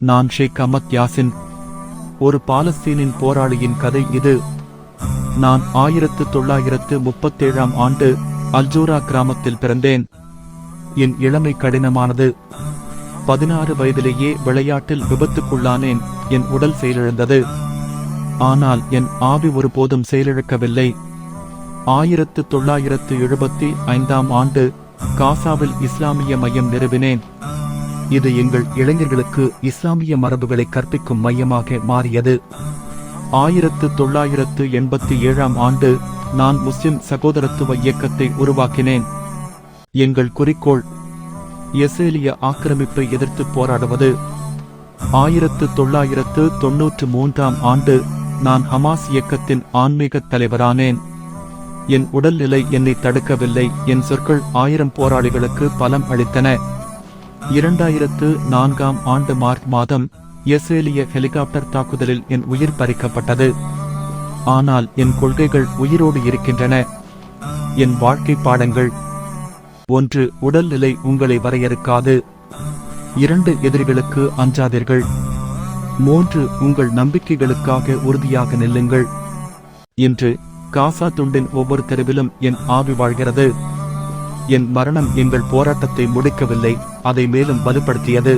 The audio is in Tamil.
நான் ஷேக் அஹ்மத் யாசின். ஒரு பாலஸ்தீனின் போராளியின் கதை இது. நான் 1937ஆம் ஆண்டு அல்ஜூரா கிராமத்தில் பிறந்தேன். என் இளமை கடினமானது. 16 வயதிலேயே விளையாட்டில் விபத்துக்குள்ளானேன். என் உடல் செயலிழந்தது. ஆனால் என் ஆவி ஒருபோதும் செயலிழக்கவில்லை. 1975ஆம் ஆண்டு காசாவில் இஸ்லாமிய மையம் நிறுவினேன். இது எங்கள் இளைஞர்களுக்கு இஸ்லாமிய மரபுகளை கற்பிக்கும் மையமாக மாறியது. 1987ஆம் ஆண்டு நான் முஸ்லிம் சகோதரத்துவ இயக்கத்தை உருவாக்கினேன். எங்கள் குறிக்கோள் இஸ்ரேலிய ஆக்கிரமிப்பை எதிர்த்து போராடுவது. 1993ஆம் ஆண்டு நான் ஹமாஸ் இயக்கத்தின் ஆன்மீக தலைவரானேன். என் உடல்நிலை என்னை தடுக்கவில்லை. என் சொற்கள் 1000 போராளிகளுக்கு பலம் அளித்தன. 2004ஆம் ஆண்டு மார்ச் மாதம் இஸ்ரேலிய ஹெலிகாப்டர் தாக்குதலில் என் உயிர் பறிக்கப்பட்டது. ஆனால் என் கொள்கைகள் உயிரோடு இருக்கின்றன. என் வாழ்க்கை பாடங்கள்: 1. உடல்நிலை உங்களை வரையறுக்காது. 2. எதிரிகளுக்கு அஞ்சாதீர்கள். 3. உங்கள் நம்பிக்கைகளுக்காக உறுதியாக நில்லுங்கள். இன்று காசா துண்டின் ஒவ்வொரு தெருவிலும் என் ஆவி வாழ்கிறது. என் மரணம் எங்கள் போராட்டத்தை முடிக்கவில்லை, அதை மேலும் வலுப்படுத்தியது.